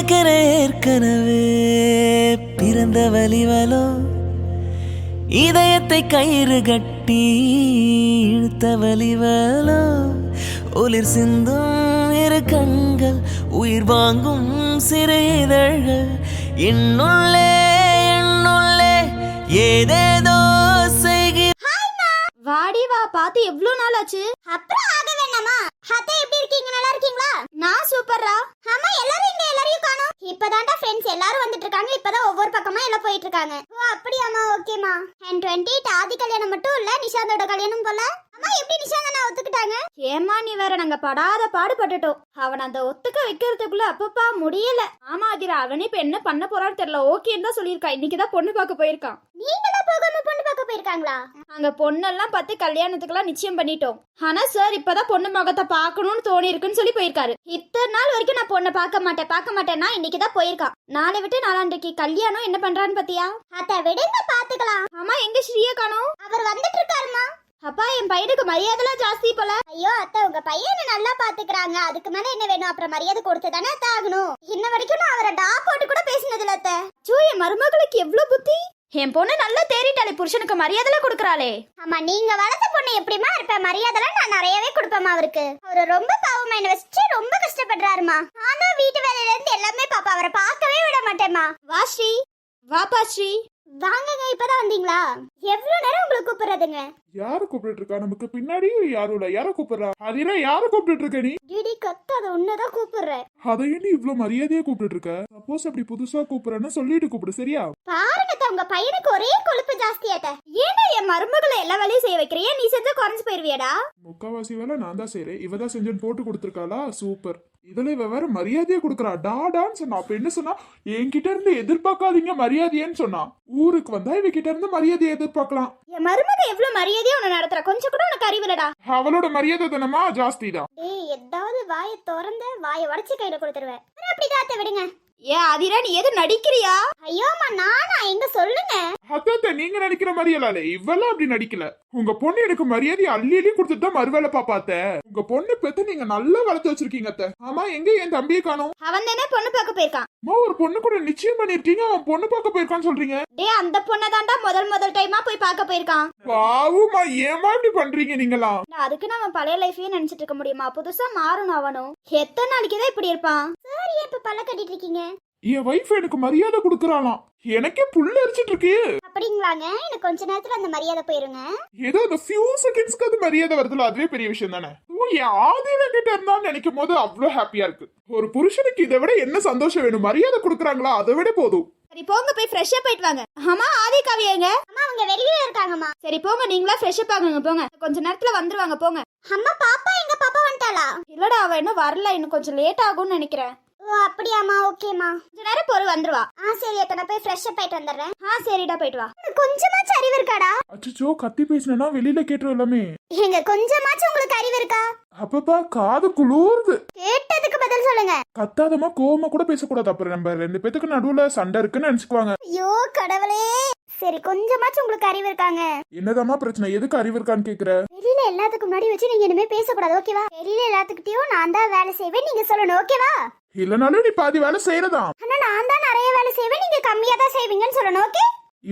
எனக்கென ஏற்கனவே பிறந்த வலிவலோ இதயத்தை கயிறு கட்டி இழுத்த வலிவலோ ஒளிர் சிந்தும் இரு கண்கள் உயிர் வாங்கும் சிறு இதழ்கள் என்னுள்ளே ஏதேதோ செய்கிற வாடி வா பாத்து எவ்வளவு நாள் ஆச்சு. அப்புறம் ஆக வேண்டாமா? அத்தை எப்படி இருக்கீங்க? நல்லா இருக்கீங்களா? நான் சூப்பர்ரா. ஆமா எல்லாரும் இங்க எல்லாரையும் காணோம். இப்பதான்டா ஃப்ரெண்ட்ஸ் எல்லாரும் வந்துட்டு இருக்காங்க. இப்பதான் ஒவ்வொரு பக்கமா எல்லாம் போயிட்டு இருக்காங்க. ஓ அப்படியாமா? ஓகேமா. அண்ட் 28 ஆதி கல்யாணம் மட்டும் இல்ல, நிஷாந்தோட கல்யாணம் போல. அம்மா எப்படி நிஷாந்தனா ஒத்துக்கிட்டாங்க? ஏமா நீ வேற நாங்க படாத பாடுபட்டுட்டோம். அவன் அந்த ஒத்துக்க வைக்கிறதுக்குள்ள அப்பப்பா முடியல. ஆமா அதிரா, அவனே இப்ப என்ன பண்ண போறான்னு தெரியல. ஓகேன்னு தான் சொல்லியிருக்கான். இன்னைக்குதான் பொண்ணு பார்க்க போயிருக்கான். நீங்க தான் போகாம பொண்ணு பார்க்க போயிருக்காங்களா? அங்க பொண்ணெல்லாம் பார்த்து கல்யாணத்துக்குலாம் நிச்சயம் பண்ணிட்டோம். ஆனா சார் இப்பதான் பொண்ணு முகத்தை பார்க்கணும்னு தோணி இருக்குன்னு சொல்லி போயிருக்காரு. இத்தனை நாள் வரைக்கும் நான் பொண்ணை பார்க்க மாட்டேன்னா இன்னைக்குதான் போயிருக்கான். நாளை விட்டு நாளான்றைக்கு கல்யாணம். என்ன பண்றான்னு பாத்தியா? அத விடுங்க பாத்துக்கலாம். ஆமா எங்க ஸ்ரீயா காணோம்? அவர் வந்துட்டு இருக்காருமா. அப்பா என் பையனுக்கு மரியாதைலாம் ஜாஸ்தி போல. ஐயோ அத்தை உங்க பையனை நல்லா பாத்துக்கிறாங்க. அதுக்கு மேல என்ன வேணும்? அப்புறம் மரியாதை கொடுத்துதானே அத்தை ஆகணும். இன்ன வரைக்கும் நான் அவரை டா போட்டு கூட பேசினது இல்ல அத்தை. சோ என் மருமகளுக்கு எவ்வளவு புத்தி. என் பொண்ணு நல்லா தேறிட்டாளே, புருஷனுக்கு மரியாதை கொடுக்கறாளே. ஆமா நீங்க வளர்த்த பொண்ணு எப்படிமா இருப்ப? மரியாதை நான் நிறையவே கொடுப்பேமா அவருக்கு. அவரு ரொம்ப பாவமா என்ன வச்சு ரொம்ப கஷ்டப்படுறாருமா. ஆனா வீட்டு வேலையில இருந்து எல்லாமே பாப்பா, அவரை பார்க்கவே விட மாட்டேமா. வா ஸ்ரீ, வாப்பா ஸ்ரீ. வாங்கங்க, இப்பதான் வந்தீங்களா? எவ்வளவு நேரம் உங்களுக்கு கூப்பிடுறதுங்க? யாரு கூப்பிட்டு இருக்கா? நமக்கு பின்னாடி யாரும் இல்ல. யார கூப்பிடுறா? அதிரா யார கூப்பிட்டு இருக்க நீ? டிடி கத்தாத, உன்னதான் கூப்பிடுறேன். அதையும் நீ இவ்ளோ மரியாதையா கூப்பிட்டு இருக்க? சப்போஸ் அப்படி புதுசா கூப்பிடுறேன்னு சொல்லிட்டு கூப்பிடு சரியா? பாருங்க உங்க பையனுக்கு ஒரே கொழுப்பு ஜாஸ்தியாட்ட. ஏன்னா என் மருமகளை எல்லா வேலையும் செய்ய வைக்கிறியா? நீ செஞ்சா குறைஞ்சு போயிருவியடா? முக்காவாசி வேலை நான் தான் செய்யறேன். இவதான் செஞ்சுன்னு போட்டு கொடுத்துருக்காளா? சூப்பர். இதுல இவ வேற மரியாதையா கொடுக்கறா. டாடான்னு சொன்னா. அப்ப என்ன சொன்னா? என்கிட்ட இருந்து எதிர்பார்க்காதீங்க மரியாதையன்னு சொன்னா. ஊருக்கு வந்தா இவ கிட்ட இருந்து மரியாதையை எதிர்பார்க்கலாம். என் மருமக எவ்வளவு மரியாதையா உன்னை நடத்துற? கொஞ்சம் கூட உனக்கு அறிவில்லடா. அவளோட மரியாதை தானமா ஜாஸ்தி தான். டேய் ஏதாவது வாயை திறந்த வாயை உடைச்சு கையில கொடுத்துருவேன். அப்படிதான் விடுங்க. ஏ அதிரா நீ எது நடிக்கிறியா? ஐயோமா நானா? எங்க சொல்லுங்க. அத்த நீங்க நடிக்கிற மாதிரியலாலே இவெல்லாம் அப்படி நடிக்கல. உங்க பொண்ணு எனக்கு மரியாதை அள்ளி அள்ளி கொடுத்துட்டு தான் மறுவேலை பாப்பாத்த. உங்க பொண்ணு பெத்து நீங்க நல்லா வளர்த்து வச்சிருக்கீங்க அத்த. ஆமா எங்க என் தம்பியை காணோம்? அவன் தானே பொண்ணு பார்க்க போயிருக்கான். ஒரு பொண்ணு கூட நிச்சயம் பண்ணிருக்கீங்க, அவன் பொண்ணு பார்க்க போயிருக்கான்னு சொல்றீங்க? டேய் அந்த பொண்ணை தாண்டா முதல் டைமா போய் பார்க்க போயிருக்கான். பாவுமா ஏமா இப்படி பண்றீங்க நீங்களா? அதுக்கு நம்ம பழைய லைஃபையே நினைச்சிட்டு இருக்க முடியுமா? புதுசா மாறணும் அவனும். எத்தனை நாளைக்கு தான் இப்படி இருப்பான்? சரி இப்ப பல்ல கட்டிட்டு இருக்கீங்க. என் வைஃப் எனக்கு மரியாதை கொடுக்கறாளாம். எனக்கே புல்ல அரிச்சிட்டு இருக்கு. அப்படிங்களாங்க? எனக்கு கொஞ்ச நேரத்துல அந்த மரியாதை போயிருங்க. ஏதோ அந்த ஃபியூ செகண்ட்ஸ்க்கு அது மரியாதை வருதுல, அதுவே பெரிய விஷயம் தானே. என் ஆதியில கிட்ட இருந்தா நினைக்கும் போது அவ்வளவு ஹாப்பியா இருக்கு. ஒரு புருஷனுக்கு இதை விட என்ன சந்தோஷம் வேணும்? மரியாதை கொடுக்கறாங்களா, அதை விட போதும். சரி போங்க போய் ஃப்ரெஷ் அப் ஆயிட்டு வாங்க. அம்மா ஆதி காவியங்க? அம்மா அவங்க வெளியே இருக்காங்கம்மா. சரி போங்க நீங்களா ஃப்ரெஷ் அப் ஆகுங்க போங்க. கொஞ்ச நேரத்துல வந்துருவாங்க போங்க. அம்மா பாப்பா எங்க? பாப்பா வந்துட்டாளா? இல்லடா அவ இன்னும் வரல, இன்னும் கொஞ்சம் லேட் ஆகும்னு நினைக்கிறேன். ஓ அப்படியாமா? ஓகேமா கொஞ்ச நேரம் பொறு வந்துருவா. சரி அப்ப நான் போய் ஃப்ரெஷ் அப் ஆயிட்டு வந்துடுறேன். சரிடா போயிட்டு வா. கொஞ்சமாச்சும் அறிவு இருக்காடா? அச்சோ கத்தி பேசினா வெளியில கேட்டுரும் எல்லாமே. எங்க கொஞ்சமாச்சும் உங்களுக்கு அறிவு இருக்கா? அப்பப்பா காது குளூர்து. கேட்டதுக்கு பதில் சொல்லுங்க. கத்தாதமா கோவமா கூட பேசக்கூடாது. அப்புறம் நம்ம ரெண்டு பேத்துக்கு நடுவுல சண்டை இருக்குன்னு நினைச்சுக்குவாங்க. ஐயோ கடவுளே. சரி கொஞ்சமாச்சும் உங்களுக்கு அறிவு இருக்காங்க? என்னதாமா பிரச்சனை? எதுக்கு அறிவு இருக்கான்னு கேக்குற? வெளியில எல்லாத்துக்கும் முன்னாடி வச்சு நீங்க இனிமே பேசக்கூடாது ஓகேவா? வெளியில எல்லாத்துக்கிட்டையும் நான் தான் வேலை செய்வேன் நீங்க சொல்லணும் ஓகேவா? இல்லனாலும் நீ பாதி வேலை செய்யறதா? ஆனா நான் தான் நிறைய வேலை செய்வேன், நீங்க கம்மியா தான் செய்வீங்கன்னு சொல்லணும் ஓகே?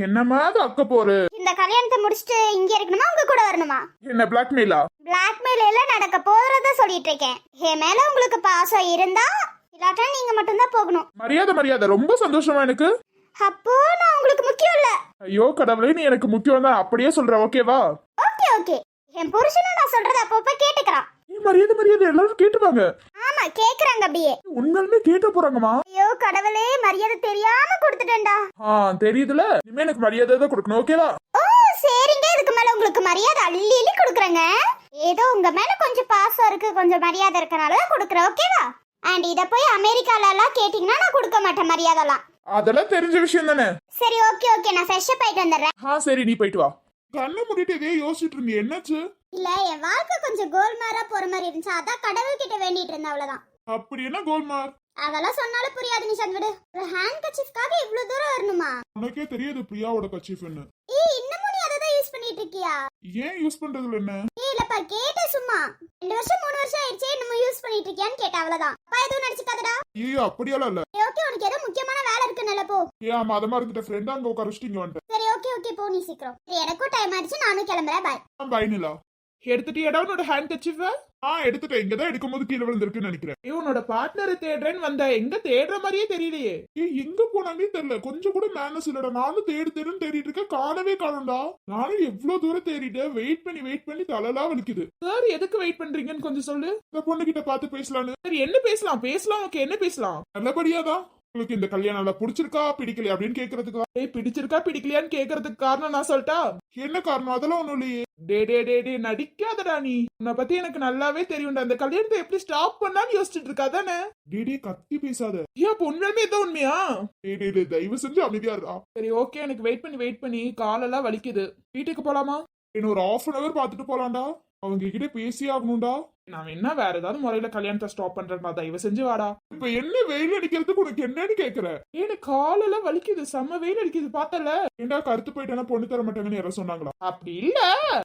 என்னமா அக்க போற? இந்த கல்யாணத்தை முடிச்சிட்டு இங்க இருக்கணுமா உங்க கூட வரணுமா? என்ன பிளாக்மெயிலா? பிளாக்மெயில் எல்லாம் நடக்க போறத சொல்லிட்டு இருக்கேன். என் மேல உங்களுக்கு பாசம் இருந்தா இல்லாட்டா நீங்க மட்டும் தான் போகணும். மரியாதை ரொம்ப சந்தோஷமா எனக்கு. அப்போ நான் உங்களுக்கு முக்கியம் இல்ல. ஐயோ கடவுளே நீ எனக்கு முக்கியம் தான். அப்படியே சொல்ற ஓகேவா? Okay okay. என் புருஷனும் நான் சொல்றத அப்பப்ப கேட்டுக்கறான். நீ மரியாதை எல்லாரும் கேட்டுவாங்க. ஆமா கேக்குறாங்க அப்படியே. உண்மையிலுமே கேட்ட போறாங்கம்மா. ஐயோ கடவுளே மரியாதை தெரியாம கொடுத்துட்டேன்டா. தெரியுதுல, இனிமே எனக்கு மரியாதை தான் கொடுக்கணும் ஓகேவா? ஓ சரிங்க, இதுக்கு மேல உங்களுக்கு மரியாதை அள்ளி அள்ளி கொடுக்குறேங்க. ஏதோ உங்க மேல கொஞ்சம் பாசம் இருக்கு, கொஞ்சம் மரியாதை இருக்கனால கொடுக்குறேன் ஓகேவா? அண்ட் இத போய் அமெரிக்கால எல்லாம் கேட்டீங்கன்னா நான் கொடுக்க மாட்டேன் மரியாதைலாம். அதெல்லாம் தெரிஞ்ச விஷயம் தானே. சரி ஓகே ஓகே நான் ஃப்ரெஷ் அப் ஆயிட்டு வந்துடுறேன். சரி நீ போயிட்டு வா. கண்ணை மூடிட்டு இதே யோசிச்சுட்டு இருந்தீ, என்னாச்சு? இல்ல என் வாழ்க்கை கொஞ்சம் கோல்மாரா போற மாதிரி இருந்துச்சு, அதான் கடவுள் கிட்ட வேண்டிட்டு இருந்தேன் அவ்வளவுதான். அப்படி என்ன கோல்மார்? அதெல்லாம் சொன்னாலும் புரியாது நிஷாந்த் விடு. ஒரு ஹேண்ட் கர்ச்சீஃப்காக இவ்ளோ தூரம் வரணுமா? உனக்கே தெரியாது பிரியாவோட கர்ச்சீஃப்னு. இன்னமும் நீ அதை தான் யூஸ் பண்ணிட்டு இருக்கியா? ஏன் யூஸ் பண்றதுல என்ன? இல்லப்பா, கேட்ட சும்மா 2 வருஷம் 3 வருஷம் ஆயிடுச்சே, நம்ம யூஸ் பண்ணிட்டு இருக்கியான்னு கேட்ட, அவ்வளவுதான். அப்பா எதுவும் நினைச்சுக்காதடா. ஐயோ அப்படியெல்லாம் இல்ல. ஓகே, உனக்கு ஏதோ முக்கியமான வேலை இருக்குன்னு போ. ஏன் மதமா இருக்கிட்ட ஃப்ரெண்டா அங்க உட்காரிச்சிட்டு இங்க வந்துட்டேன். சரி, ஓகே ஓகே, போ நீ சீக்கிரம். சரி, எனக்கும் டைம் ஆயிடுச்சு, நானும் கிளம்புறேன். பாய். பை நிலா. எடுத்துட்டியடா உன்னோட ஹேண்ட் கர்ச்சீஃப்? எடுத்துட்டேன். இங்கதான் எடுக்கும்போது கீழே விழுந்திருக்குன்னு நினைக்கிறேன். உன்னோட பார்ட்னரை தேடுறேன்னு வந்தா, எங்க தேடுற மாதிரியே தெரியலையே. எங்க போனாங்கன்னு தெரியல. கொஞ்சம் கூட மேனஸ் இல்லடா. நானும் தேடுன்னு தேடிட்டு இருக்கேன், காணவே காணும்டா. நானும் எவ்வளவு தூரம் தேடிட்டேன். வெயிட் பண்ணி தலைலாம் வலிக்குது. சார், எதுக்கு வெயிட் பண்றீங்கன்னு கொஞ்சம் சொல்லு. இந்த பொண்ணு கிட்ட பார்த்து பேசலான்னு. சரி, என்ன பேசலாம்? ஓகே, என்ன பேசலாம்? நல்லபடியாதான். உங்களுக்கு இந்த கல்யாணம் நல்லா பிடிச்சிருக்கா பிடிக்கலையா அப்படின்னு கேக்குறதுக்கா. பிடிச்சிருக்கா பிடிக்கலையான்னு கேக்குறதுக்கு காரணம் நான் சொல்லிட்டா? என்ன காரணம்? அதெல்லாம் ஒண்ணும் இல்லையே. டே நடிக்காதடா நீ. உன்னை பத்தி எனக்கு நல்லாவே தெரியும்டா. அந்த கல்யாணத்தை எப்படி ஸ்டாப் பண்ணான்னு யோசிச்சுட்டு இருக்கா தானே? டே கத்தி பேசாத. ஏன் அப்ப உண்மையுமே இதான் உண்மையா? டே தயவு செஞ்சு அமைதியா இருக்கா. சரி, ஓகே, எனக்கு வெயிட் பண்ணி காலெல்லாம் வலிக்குது. வீட்டுக்கு போலாமா? இன்னும் ஒரு 1/2 hour பார்த்துட்டு போலாம்டா. அவங்க கிட்ட பேசி ஆகணும்டா. நான் என்ன வேற ஏதாவது முறையில கல்யாணத்தை ஸ்டாப் பண்றேன். தயவு செஞ்சு வாடா. இப்ப என்ன வெயில் அடிக்கிறதுக்கு உனக்கு என்னன்னு கேக்குற? எனக்கு காலெல்லாம் வலிக்குது, செம்ம வெயில் அடிக்குது, பார்த்தல. ஏண்டா கருத்து போயிட்டா பொண்ணு தர மாட்டாங்கன்னு யாரும் சொன்னாங்களா? அப்படி இல்ல,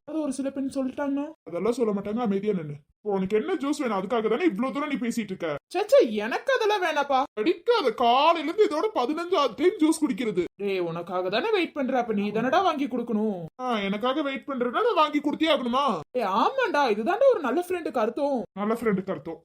அது ஒரு சில பெண் சொல்லிட்டாங்க. அதெல்லாம் சொல்ல மாட்டாங்க, அமைதியா நின்னு. உனக்கு என்ன ஜூஸ் வேணும்? அதுக்காக தானே இவ்வளவு தூரம் நீ பேசிட்டு இருக்க. சச்சா, எனக்கு அதெல்லாம் வேணாப்பா. அடிக்காத. காலையில இருந்து இதோட 15வது டைம் ஜூஸ் குடிக்கிறது. டேய், உனக்காக தானே வெயிட் பண்ற. அப்ப நீ தானடா வாங்கி கொடுக்கணும். எனக்காக வெயிட் பண்றேன்னா நான் வாங்கி கொடுத்தே ஆகணுமா? டேய், ஆமாண்டா, இதுதான்டா ஒரு நல்ல ஃப்ரெண்டுக்கு அர்த்தம். நல்ல ஃப்ரெண்டுக்கு அர்த்தம்.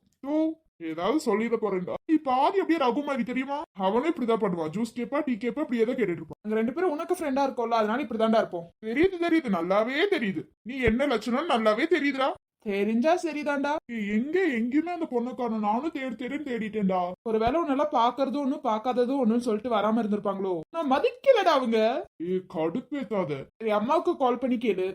ஏதாவது சொல்லிட போறேன்டா. நீ பாதி அப்படியே ரகு மாதிரி தெரியுமா? அவனும் இப்படிதான் பண்ணுவான். ஜூஸ் கேப்பா, டீ கேப்பா, அப்படியே தான் கேட்டுட்டு இருப்பான். நாங்க 2 பேரும் உனக்கு ஃப்ரெண்டா இருக்கோம்ல, அதனால இப்படிதான்டா இருப்போம். தெரியுது நல்லாவே தெரியுது. நீ என்ன லட்சணம் நல்லாவே தெரியுதுடா. தெரிஞ்சா சரிதான்டா. எங்கேயுமே அந்த பொண்ணை காணும். நானும் தேடிட்டேன்டா. ஒருவேளை உன்னெல்லாம் பாக்குறதும் ஒண்ணு பாக்காததும் ஒண்ணுன்னு சொல்லிட்டு வராம இருந்திருப்பாங்களோ. நான் மதிக்கலடா அவங்க. கடுப்பேத்தாத. சரி, அம்மாவுக்கு கால் பண்ணி கேளு.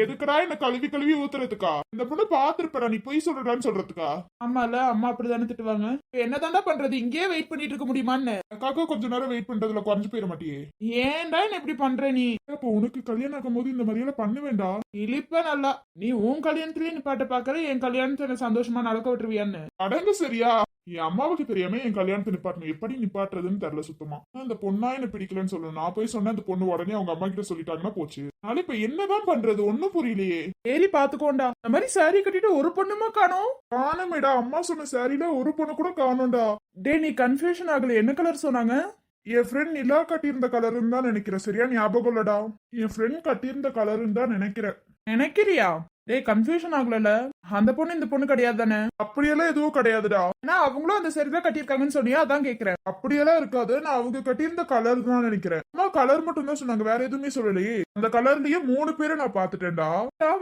எதுக்குடா என்ன கழுவி ஊத்துறதுக்கா? இந்த பொண்ணு பாத்துருப்பா. நீ போய் சொல்றடான்னு சொல்றதுக்கா? ஆமால, அம்மா அப்படிதானே திட்டுவாங்க. என்னதான்டா பண்றது? இங்கேயே வெயிட் பண்ணிட்டு இருக்க முடியுமான்னு. எனக்காக கொஞ்ச நேரம் வெயிட் பண்றதுல குறைஞ்சு போயிட மாட்டியே? ஏன்டா என்ன இப்படி பண்ற நீ? அப்ப உனக்கு கல்யாணம் ஆகும் போது இந்த மாதிரியெல்லாம் பண்ணுவேண்டா. இழிப்ப நல்லா. நீ உன் கல்யாணத்திலேயே நிப்பாட்ட பாக்குற, என் கல்யாணத்தை என்ன சந்தோஷமா நடக்க விட்டுருவியான்னு. அடங்கு சரியா? என் அம்மாவுக்கு தெரியாம என் கல்யாணத்தை நிப்பாட்டணும். எப்படி நிப்பாட்டுறதுன்னு தெரியல சுத்தமா. அந்த பொண்ணா என்ன பிடிக்கலன்னு சொல்லணும். நான் போய் சொன்னேன், அந்த பொண்ணு உடனே அவங்க அம்மா கிட்ட சொல்லிட்டாங்கன்னா போச்சு. அதனால இப்ப என்னதான் பண்றது? ஒண்ணும் புரியலையே. சரி, பாத்துக்கோண்டா. இந்த மாதிரி சாரி கட்டிட்டு ஒரு பொண்ணுமா காணோம். காணமேடா. அம்மா சொன்ன சாரியில ஒரு பொண்ணு கூட காணோம்டா. டே, நீ கன்ஃபியூஷன் ஆகல. என்ன கலர் சொன்னாங்க? என் ஃப்ரெண்ட் நிலா கட்டியிருந்த கலருன்னு தான் நினைக்கிறேன். சரியா ஞாபகம் இல்லடா. என் ஃப்ரெண்ட் கட்டியிருந்த கலருன்னு தான் நினைக்கிறேன். நினைக்கிறியா? டேய், கன்ஃபியூஷன் ஆகல. அந்த பொண்ணு இந்த பொண்ணு கிடையாது தானே? அப்படியெல்லாம் எதுவும் கிடையாதுடா. ஏன்னா அவங்களும் அந்த சரிதான் கட்டியிருக்காங்கன்னு சொன்னியா, அதான் கேக்குறேன். அப்படியெல்லாம் இருக்காது. நான் அவங்க கட்டியிருந்த கலர் தான் நினைக்கிறேன். அம்மா கலர் மட்டும் தான் சொன்னாங்க, வேற எதுவுமே சொல்லலையே. அந்த கலர்லயே 3 பேரை நான் பாத்துட்டேன்டா.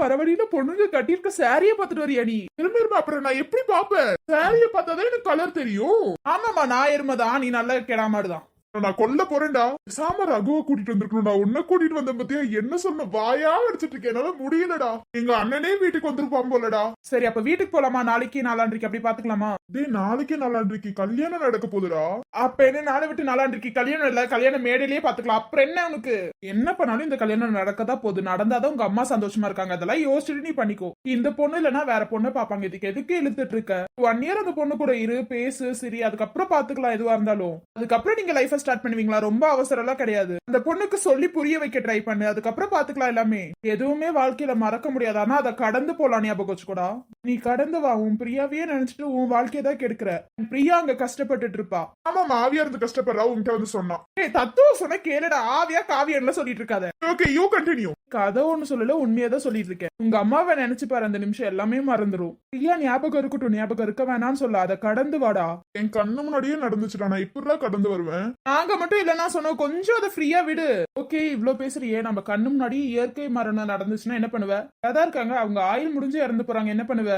வர வழியில பொண்ணுங்க கட்டியிருக்க சாரியை பாத்துட்டு வரியா நீ? திரும்ப அப்புறம் நான் எப்படி பாப்பேன்? சாரிய பார்த்தாதான் எனக்கு கலர் தெரியும். ஆமாமா, நான் எருமைதான். நீ நல்ல கெடாமாடுதான். நான் கொல்ல போறேன்டா. சாம ரகுவை கூட்டிட்டு வந்திருக்கணும்டா. உன்ன கூட்டிட்டு வந்த பத்தியா என்ன சொன்ன? வாயா அடிச்சிட்டு இருக்கேன். என்னால முடியலடா. எங்க அண்ணனே வீட்டுக்கு வந்திருப்பான் போலடா. சரி, அப்ப வீட்டுக்கு போலாமா? நாளைக்கு நாளான்றைக்கு அப்படி பாத்துக்கலாமா? நாளைக்கு நாளான்றைக்கு கல்யாணம் நடக்க போகுதுடா. அப்ப என்ன, நாளை விட்டு நாளான்றைக்கு கல்யாணம் இல்ல, கல்யாண மேடையிலேயே பாத்துக்கலாம். அப்புறம் என்ன உனக்கு? என்ன பண்ணாலும் இந்த கல்யாணம் நடக்கதான் போகுது. நடந்தாதான் உங்க அம்மா சந்தோஷமா இருக்காங்க. அதெல்லாம் யோசிச்சுட்டு நீ பண்ணிக்கோ. இந்த பொண்ணு இல்லனா வேற பொண்ணு பாப்பாங்க. இதுக்கு எதுக்கு இழுத்துட்டு இருக்க? 1 year அந்த பொண்ணு கூட இரு, பேசு, சரி. அதுக்கப்புறம் பாத்துக்கலாம் எதுவா இருந்தாலும். அதுக்கப்புறம் நீங்க லைஃப் ஸ்டார்ட் பண்ணுவீங்களா? ரொம்ப அவசரம் எல்லாம் கிடையாது. அந்த பொண்ணுக்கு சொல்லி புரிய வைக்க ட்ரை பண்ணு. அதுக்கப்புறம் பாத்துக்கலாம் எல்லாமே. எதுவுமே வாழ்க்கையில மறக்க முடியாது. ஆனா அதை கடந்து போலாம். ஞாபகம் வச்சுக்கூடா. நீ கடந்து வா. உன் பிரியாவையே நினைச்சிட்டு உன் வாழ்க்கையை தான் கெடுக்கிற. பிரியா அங்க கஷ்டப்பட்டுட்டு இருப்பா. ஆமா, ஆவியா இருந்து கஷ்டப்படுறா. உன்கிட்ட வந்து சொன்னா தத்துவம் சொன்ன கேளுடா. ஆவியா காவியன்ல சொல்லிட்டு இருக்காத. Okay, you continue. கதை ஒண்ணு சொல்லல, உண்மையதான் சொல்லிட்டு இருக்கேன். உங்க அம்மாவை நினைச்சு பாரு, அந்த நிமிஷம் எல்லாமே மறந்துரும். பிரியா ஞாபகம் இருக்கட்டும், ஞாபகம் இருக்க வேணாம்னு சொல்ல. அதை கடந்து வாடா. என் கண்ணு முன்னாடியே நடந்துச்சுடா. நான் இப்படிலாம் கடந்து வருவேன். நாங்க மட்டும் இல்லன்னா சொன்னோம், கொஞ்சம் அதை ஃப்ரீயா விடு. ஓகே, இவ்ளோ பேசுறியே. நம்ம கண்ணு முன்னாடி இயற்கை மரணம் நடந்துச்சுன்னா என்ன பண்ணுவ? அதான் இருக்காங்க, அவங்க ஆயுள் முடிஞ்சு இறந்து போறாங்க, என்ன பண்ணுவ?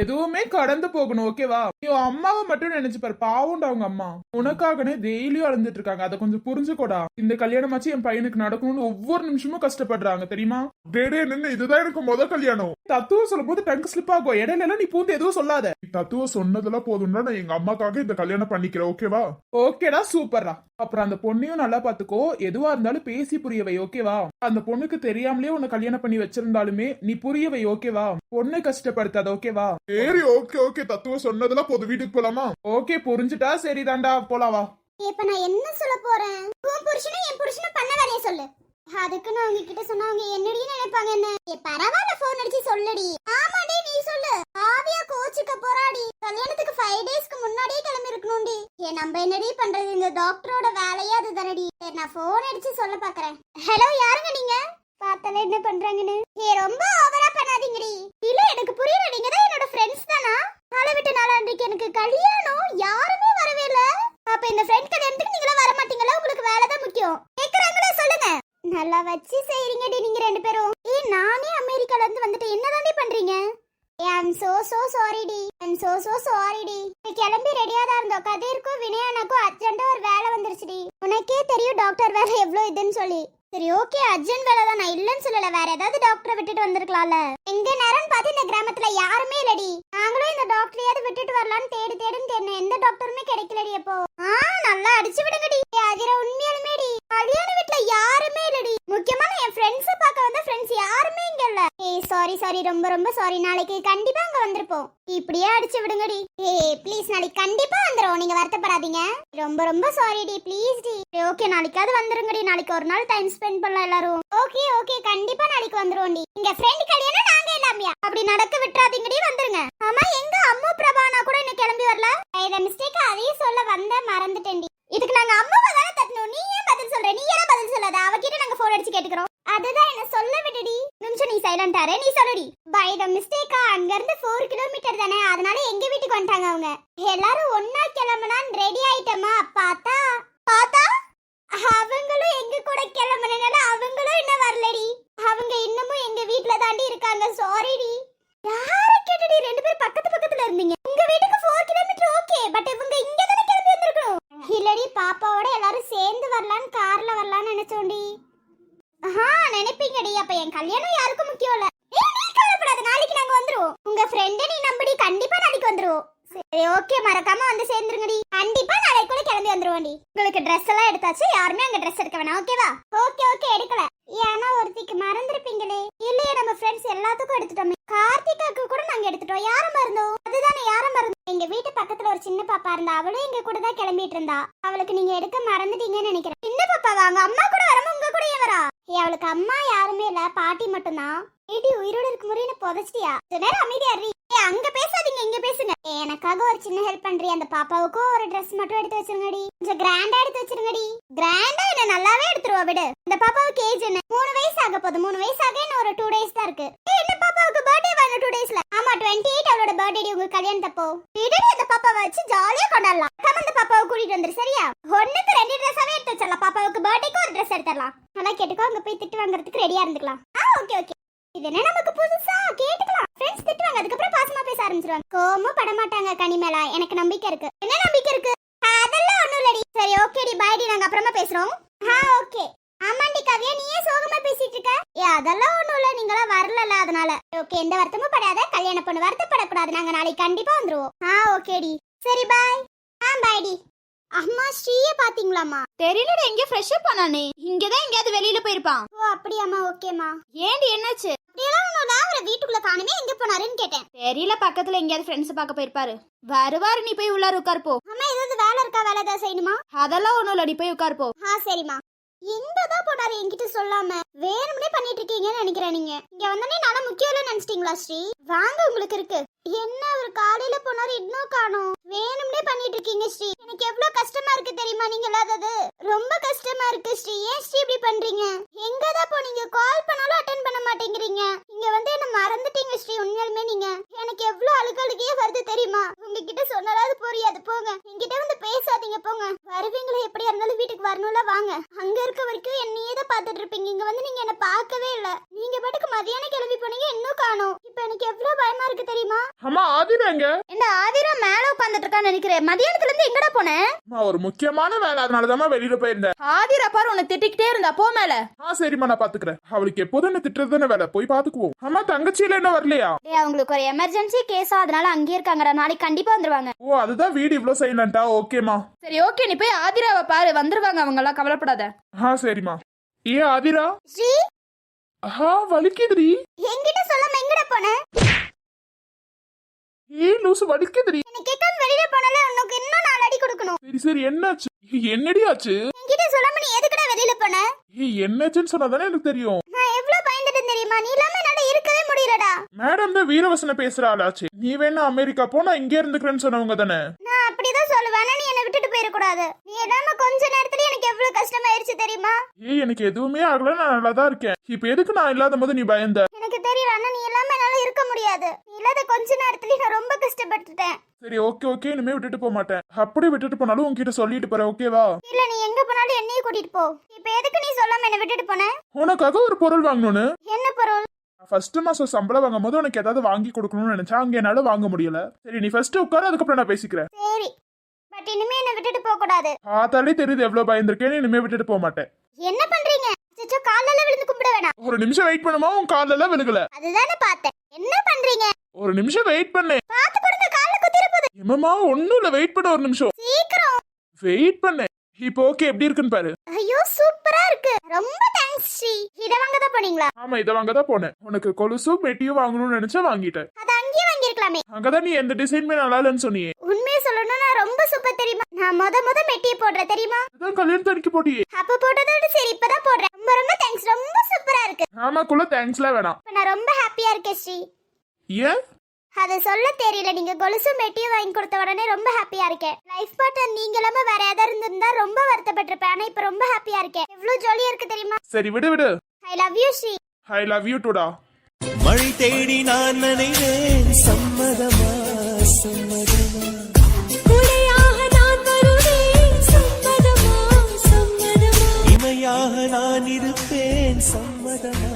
எதுவுமே கடந்து போகணும். ஓகேவா? நீ அம்மாவை மட்டும் நினைச்சு பாரு. பாவுண்டா அவங்க அம்மா. உனக்காகனே டெய்லியும் அழுந்துட்டு இருக்காங்க. அதை கொஞ்சம் புரிஞ்சுக்கோடா. இந்த கல்யாணமாச்சு என் பையனுக்கு நடக்கணும்னு ஒவ்வொரு நிமிஷமும் கஷ்டப்படுறாங்க தெரியுமா? டேடே நின்னு, இதுதான் எனக்கு முத கல்யாணம். தத்துவம் சொல்லும் போது டங்கு ஸ்லிப் ஆகும். இடையில எல்லாம் நீ பூந்து எதுவும் சொல்லாத. தத்துவம் சொன்னதெல்லாம் போதும்னா நான் எங்க அம்மாக்காக இந்த கல்யாணம் பண்ணிக்கிறேன். ஓகேவா? ஓகேடா, சூப்பர்டா. அப்புறம் அந்த பொண்ணையும் நல்லா பாத்துக்கோ. எதுவா இருந்தாலும் பேசி புரிய வை. ஓகேவா? அந்த பொண்ணுக்கு தெரியாமலே உன்னை கல்யாணம் பண்ணி வச்சிருந்தாலுமே நீ புரிய வை. ஓகேவா? பொண்ணை கஷ்டப்படுத்தாத. ஓகேவா? சரி, ஓகே. தத்துவம் சொன்னதெல்லாம் போதும். வீட்டுக்கு போலாமா? ஓகே, புரிஞ்சுட்டா? சரிதான்டா, போலாம் வா. இப்ப நான் என்ன சொல்ல போறேன்? உன் புருஷனும் என் புருஷனும் பண்ண வேலையை சொல்லு. அதுக்கு நான் உங்ககிட்ட சொன்னா அவங்க என்னடி நினைப்பாங்க என்ன? பரவாயில்ல, போன் அடிச்சு சொல்லுடி. ஆமாடி, நீ சொல்லு. ஆவியா கோச்சுக்க போறாடி. கல்யாணத்துக்கு 5 டேஸ்க்கு முன்னாடியே கிளம்பி இருக்கணும்டி. நம்ம என்னடி பண்றது? இந்த டாக்டரோட வேலையே அதுதானடி. சரி, நான் போன் அடிச்சு சொல்ல பாக்குறேன். ஹலோ, யாருங்க நீங்க? பார்த்தால என்ன பண்றாங்கன்னு. ரொம்ப ஓவரா பண்ணாதீங்கடி. இல்ல, எனக்கு புரியல. நீங்க தான் என்னோட ஃப்ரெண்ட்ஸ் தானா? நாளை விட்டு நாளான்றைக்கு எனக்கு கல்யாணம், யாருமே வரவே இல்ல. அப்ப இந்த ஃப்ரெண்ட் கல்யாணத்துக்கு நீங்களா வர மாட்டீங்களா? உங்களுக்கு வேலை தான் முக்கியம். கேக்குறாங்களா? சொல்லுங்க. நல்லா வச்சு செய்றீங்கடி நீங்க ரெண்டு பேரும். நானே அமெரிக்கால இருந்து வந்துட்டு என்னதாண்டி பண்றீங்க? ஐம் சோ சாரி டி. கிளம்பி ரெடியா தான் இருந்தோம். கதிர்க்கும் வினயானாக்கும் அர்ஜென்ட்டா ஒரு வேலை வந்துருச்சுடி. உனக்கே தெரியும் டாக்டர் வேலை எவ்வளவு இதுன்னு சொல்லி. சரி, ஓகே, அர்ஜென்ட் வேலை தான், நான் இல்லன்னு சொல்லல. வேற ஏதாவது டாக்டரை விட்டுட்டு வந்திருக்கலாம்ல. எங்க நேரம்னு பார்த்து இந்த கிராமத்துல யாருமே இல்லடி. நாங்களும் இந்த டாக்டரையாவது விட்டுட்டு வரலான்னு தேடுன்னு தேடினேன். எந்த டாக்டருமே கிடைக்கலடி. அப்போ நல்லா அடிச்சு விடுங்கடி. அதிர உண்மையாலுமேடி கல்யாண வீட்டுல யாருமே இல்லடி. முக்கியமா என் ஃப்ரெண்ட்ஸை பார்க்க வந்த ஃப்ரெண்ட்ஸ் யாருமே இங்க இல்ல. சாரி, ரொம்ப சாரி. நாளைக்கு கண்டிப்பா அங்க வந்திருப்போம். இப்படியே அடிச்சு விடுங்கடி. ப்ளீஸ், நாளைக்கு கண்டிப்பா வந்துரும். நீங்க வருத்தப்படாதீங்க. ரொம்ப சாரி டி, ப்ளீஸ் டி. ஓகே, நாளைக்காவது வந்துருங்கடி. நாளைக்கு ஒரு நாள் டைம் ஸ்பெண்ட் பண்ணலாம் எல்லாரும். ஓகே, கண்டிப்பா நாளைக்கு வந்துருவோம்டி. எங்க ஃப்ரெண்ட் கல்யாணம் நாங்க எல்லாமே அப்படி நடக்க விட்டுறாதீங்கடி, வந்துருங்க. ஆமா, எங்க அம்மு பிரபானா கூட இன்னும் கிளம்பி வரல. இத மிஸ்டேக் அதையும் சொல்ல வந்த மறந்துட்டேன்டி. இதுக்கு நாங்க அம்மாவை தானே தட்டணும். நீ ஏன் பதில் சொல்ற? நீ ஏன் பதில் சொல்லாத? அவகிட்ட நாங்க போன் அடிச்சு கேட்டுக்கிறோம். அதுதான் என்ன சொல்ல விடுடி. நிமிஷம், நீ சைலண்ட் ஆறு. நீ சொல்லுடி. பை த மிஸ்டேக்கா அங்க இருந்து 4 கிலோமீட்டர் தானே, அதனால எங்க வீட்டுக்கு வந்துட்டாங்க அவங்க. எல்லாரும் ஒன்னா கிளம்புனான் ரெடி ஆயிட்டமா. பார்த்தா அவங்களும் எங்க கூட கிளம்புனால அவங்களும் இன்னும் வரலடி. அவங்க இன்னமும் எங்க வீட்ல தாண்டி இருக்காங்க. சாரிடி. யார கேட்டடி? ரெண்டு பேரும் பக்கத்துல இருந்தீங்க. உங்க வீட்டுக்கு 4 கிலோமீட்டர் ஓகே, பட் இவங்க இங்க தானே கிளம்பி வந்திருக்கணும். இல்லடி, பாப்பாவோட எல்லாரும் சேர்ந்து வரலான்னு கார்ல வரலான்னு நினைச்சோண்டி. நினைப்பீங்கடி. அப்ப என் கல்யாணம் யாருக்கும் முக்கியம் இல்ல. நீ கவலைப்படாத, நாளைக்கு நாங்க வந்துருவோம். உங்க ஃப்ரெண்ட நீ நம்படி, கண்டிப்பா நாளைக்கு வந்துருவோம். சரி, ஓகே, மறக்காம வந்து சேர்ந்துருங்கடி. கண்டிப்பா நாளைக்கு கூட கிளம்பி வந்துருவோண்டி. உங்களுக்கு ட்ரெஸ் எல்லாம் எடுத்தாச்சு. யாருமே அங்க ட்ரெஸ் எடுக்க வேணாம். ஓகேவா? ஓகே, எடுக்கல. ஏன்னா ஒருத்திக்கு மறந்துருப்பீங்களே. இல்லையே, நம்ம ஃப்ரெண்ட்ஸ் எல்லாத்துக்கும் எடுத்துட்டோமே. கார்த்திகாக்கு கூட நாங்க எடுத்துட்டோம். யார மறந்தோம்? அதுதானே, யார மறந்தோம்? எங்க வீட்டு பக்கத்துல ஒரு சின்ன பாப்பா இருந்தா. அவளும் எங்க கூட தான் கிளம்பிட்டு இருந்தா. அவளுக்கு நீங்க எடுக்க மறந்துட்டீங்கன்னு நினைக்கிறேன். சின்ன பாப்பாவா? அங்க அம்மா கூட வராம உங்க கூட ஏன் வரா? அவளுக்கு அம்மா யாருமே இல்ல, பாட்டி மட்டும்தான். ஏடி, உயிரோட இருக்கு முறைன்னு புதைச்சிட்டியா? நேரம் அமைதியா இரு. அங்க பேசாதீங்க, இங்க பேசுங்க. எனக்காக ஒரு சின்ன ஹெல்ப் பண்றியா? அந்த பாப்பாவுக்கும் ஒரு Dress மட்டும் எடுத்து வச்சிருங்கடி. கொஞ்சம் கிராண்டா எடுத்து வச்சிருங்கடி. கிராண்டா என்ன, நல்லாவே எடுத்துருவா விடு. இந்த பாப்பாவுக்கு ஏஜ் என்ன? 3 வயசு ஆக போகுது. 3 வயசாக இன்னும் ஒரு 2 டேஸ் தான் இருக்கு. என்ன பாப்பாவுக்கு பர்த்டே வேணும் 2 டேஸ்ல? ஆமா, 28 அவளோட பர்த்டே. உங்க கல்யாணத்தப்போ இந்த பாப்பாவை வச்சு ஜாலியா கொண்டாடலாம். அந்த பாப்பாவை கூட்டிட்டு வந்துரு, சரியா? ஒண்ணுக்கு 2 ட்ரெஸ்ஸாவே எடுத்து வச்சிடலாம். பாப்பாவுக்கு பர்த்டேக்கு ஒரு ட்ரெஸ் எடுத்துடலாம். நல்லா கேட்டுக்கோ. அங்க போய் திட்டு வாங்குறதுக்கு ரெடியா இருந்துக்கலாம். ஓகே. இது என்ன நமக்கு புதுசா? கேட்டுக்கலாம். ஃப்ரெண்ட்ஸ் திட்டுவாங்க, அதுக்கப்புறம் பாசமா பேச ஆரம்பிச்சிருவாங்க. கோவமும் பட மாட்டாங்க கனிமேலா. எனக்கு நம்பிக்கை இருக்கு. என்ன நம்பிக்கை இருக்கு? அதெல்லாம் ஒண்ணும் இல்லடி. சரி, ஓகேடி, பாய்டி. நாங்க அப்புறமா பேசுறோம். ஓகே. ஆமாண்டி கவ்யா, நீ ஏன் சோகமா பேசிட்டு இருக்க? அதெல்லாம் ஒண்ணும் இல்ல, நீங்களா வரல அதனால. ஓகே, எந்த வருத்தமும் படாத. கல்யாண பொண்ணு வருத்தப்படக்கூடாது. நாங்க நாளைக்கு கண்டிப்பா வந்துருவோம். ஓகேடி. சரி, பாய். பாய்டி. அம்மா, ஸ்ரீய பாத்தீங்களாமா? தெரியலடா, எங்க ஃப்ரெஷ் அப் பண்ணானே. இங்கதான் எங்கயாவது வெளியில போயிருப்பான். அப்படியாமா? ஓகேமா. ஏண்டி, என்னாச்சு? அப்படியெல்லாம் ஒண்ணும் இல்ல. அவரை வீட்டுக்குள்ள காணுமே, எங்க போனாருன்னு கேட்டேன். தெரியல, பக்கத்துல எங்கயாவது ஃப்ரெண்ட்ஸ் பார்க்க போயிருப்பாரு. வருவாரு, நீ போய் உள்ளார உட்கார் போ. அம்மா, ஏதாவது வேலை இருக்கா? வேலை ஏதாவது செய்யணுமா? அதெல்லாம் ஒண்ணும் இல்ல, நீ போய் உட்கார் போ. சரிம்மா. எங்கதான் போனாரு என்கிட்ட சொல்லாம? வேணும்னே பண்ணிட்டு இருக்கீங்கன்னு நினைக்கிறேன். நீங்க இங்க வந்தனே நானும் முக்கியம் இல்ல நினைச்சிட்டீங்களா ஸ்ரீ? வாங்க, உங்களுக்கு இருக்கு. என்ன, அவர் காலையில போனாரு, இன்னும் காணோம். வேணும்னே பண்ணிட்டு இருக்கீங்க ஸ்ரீ. எனக்கு எவ்வளவு கஷ்டமா இருக்கு தெரியுமா நீங்க இல்லாதது? ரொம்ப கஷ்டமா இருக்கு ஸ்ரீ. ஏன் ஸ்ரீ இப்படி பண்றீங்க? எங்கதான் போனீங்க? கால் பண்ணாலும் அட்டென்ட் பண்ண மாட்டேங்கிறீங்க. இங்க வந்து என்ன மறந்துட்டீங்க ஸ்ரீ. உண்மையாலுமே நீங்க எனக்கு எவ்வளவு அழுகழுகையே வருது தெரியுமா? உங்ககிட்ட சொன்னாலாவது புரியாது. போங்க, என்கிட்ட வந்து பேசாதீங்க. போங்க. வருவீங்களா? எப்படியா இருந்தாலும் வீட்டுக்கு வரணும்ல. வாங்க. அங்க இருக்க வரைக்கும் என்னையே தான் பாத்துட்டு இருப்பீங்க. இங்க வந்து நீங்க என்ன பார்க்கவே இல்ல. நீங்க பாட்டுக்கு மதியானம் கிளம்பி போனீங்க, இன்னும் காணோம். இப்ப எனக்கு எவ்வளவு பயமா இருக்கு தெரியுமா? அம்மா, ஆதிரா எங்க? இந்த ஆதிரா மேல உட்கார்ந்துட்டு இருக்கான்னு நினைக்கிறேன். மதியானத்துல இருந்து எங்கடா போனேன்? ஒரு முக்கியமான வேலை, அதனாலதான் வெளியில போயிருந்தேன். ஆதிரா பாரு, உன்னை திட்டிக்கிட்டே இருந்தா. போ மேல. சரிம்மா, நான் பாத்துக்கிறேன். அவளுக்கு எப்போதும் என்ன திட்டுறது தானே வேலை. போய் பாத்துக்குவோம். அம்மா, தங்கச்சியில என்ன வரலையா? அவங்களுக்கு ஒரு எமர்ஜென்சி கேஸா, அதனால அங்கேயே இருக்காங்கடா. நாளைக்கு கண்டிப்பா வந்துருவாங்க. அதுதான் வீடு இவ்வளவு சைலண்டா. ஓகேமா. சரி, ஓகே, நீ போய் ஆதிராவை பாரு. வந்துருவாங்க அவங்க எல்லாம், கவலைப்படாத. சரிம்மா. ஆதிரா. ஸ்ரீ. வலிக்குதுடி. என்கிட்ட சொல்லாம எங்கடா போன? லூசு, வலிக்குதுடி. என்ன கேட்காம வெளியில போனல, உனக்கு இன்னும் 4 அடி கொடுக்கணும். சரி, என்னாச்சு? என்னடி ஆச்சு? என்கிட்ட சொல்லாம நீ எதுக்குடா வெளியில போன? ஏய், என்னாச்சுன்னு சொன்னாதானே எனக்கு தெரியும். நான் எவ்வளவு பயந்துட்டேன் தெரியுமா? நீ இல்லாம என்னால இருக்கவே முடியலடா. மேடம் தான் வீரவசன பேசுற ஆளாச்சு. நீ வேணா அமெரிக்கா போ, நான் இங்கே இருந்துக்கிறேன்னு சொன்னவங்க தானே. நான் அப்படிதான் சொல்லுவேன். ஆனா நீ என்னை விட்டுட்டு போயிடக்கூடாது. நீ இல்லாம கொஞ்ச நேரத்துல எனக்கு எவ்வளவு கஷ்டமாயிருச்சு தெரியுமா? ஏய், எனக்கு எதுவுமே ஆகல, நான் நல்லா தான் இருக்கேன். இப்ப எதுக்கு நான் இல்லாத போது நீ பயந்த? எனக்கு தெரியல. ஆனா நீ இல்லாம என்னால இருக்க முடியாது. நீ இல்லாத கொஞ்ச நேரத்துல நான் ரொம்ப கஷ்டப்பட்டுட்டேன். சரி, ஓகே ஓகே, இனிமே விட்டுட்டு போக மாட்டேன். அப்படியே விட்டுட்டு போனாலும் உன்கிட்ட சொல்லிட்டு போறேன், ஓகேவா? இல்ல நீ எங்க போனாலும் என்னையும் கூட்டிட்டு போ. இப்ப எதுக்கு நீ சொல்லாம என்ன விட்டுட்டு போன? உனக்காக ஒரு பொருள் வாங்கணும்னு. என்ன பொருள்? ஃபர்ஸ்ட் மாசம் சம்பளம் வாங்கும் போது உனக்கு ஏதாவது வாங்கி கொடுக்கணும்னு நினைச்சா அங்க என்னால வாங்க முடியல. சரி, நீ ஃபர்ஸ்ட் உட்காரு, அதுக்கப்புறம் நான் பேசிக்கிறேன். சரி, பட் இனிமே என்ன விட்டுட்டு போக கூடாது. பார்த்தாலே தெரியுது எவ்வளவு பயந்துருக்கேன்னு. இனிமே விட்டுட்டு போக மாட்டேன். என்ன பண்றீங்க? அச்சச்சோ, கால்ல விழுந்து கும்பிட வேணாம். ஒரு நிமிஷம் வெயிட் பண்ணுமா, உன் கால்ல எல்லாம் விழுகல. அதுதானே பார்த்தேன். என்ன பண்றீங்க? ஒரு நிமிஷம் வெயிட் பண்ணு. பாத்து கொடுங்க, கால்ல குத்திர போகுது. இம்மா ஒண்ணும் இல்ல, வெயிட் பண்ண ஒரு நிமிஷம். சீக்கிரம் வெயிட் பண்ணு. இப்போ ஓகே, எப்படி இருக்குன்னு பாரு. ஐயோ சூப்பரா இருக்கு. ரொம்ப தேங்க்ஸ் ஸ்ரீ. இத வாங்க தான் போனீங்களா? ஆமா, இதை வாங்க தான் போனேன். உனக்கு கொலுசும் மெட்டியும் வாங்கணும்னு நினைச்சா வாங்கிட்டேன். அத அங்கேயே வாங்கிருக்கலாமே. அங்கதான் நீ எந்த டிசைனுமே நல்லா இல்லைன்னு சொன்னியே. உண்மையை சொல்லணும்னா ரொம்ப சூப்பர் தெரியுமா? நான் முத மெட்டியை போடுறேன் தெரியுமா? அதான் கல்யாணத்து அன்னைக்கு போட்டியே. அப்ப போட்டதோட சரி இப்பதான் போடுறேன். ரொம்ப தேங்க்ஸ். ரொம்ப சூப்பரா இருக்கு. ஆமாக்குள்ள தேங்க்ஸ்லாம் வேணாம். இப்ப நான் ரொம்ப ஹாப்பியா இருக்கேன் ஸ்ரீ. ஏன்? அத சொல்ல தெரியல. நீங்க கொலுசு மெட்டியும் வாங்கி கொடுத்த உடனே ரொம்ப ஹாப்பியா இருக்கேன். லைஃப் பார்ட்னர் நீங்க இல்லாம வேற யாராவது இருந்திருந்தா ரொம்ப வருத்தப்பட்டிருப்பேன். ஆனா இப்ப ரொம்ப ஹாப்பியா இருக்கேன். எவ்வளவு ஜாலியா இருக்கு தெரியுமா? சரி, விடு விடு. I love you Sri. I love you டுடா. மழை தேடி நான் நினைவேன் சம்மதமா சம்மதமா குடையாக நான் வருவேன் சம்மதமா சம்மதமா இமையாக நான் இருப்பேன் சம்மதமா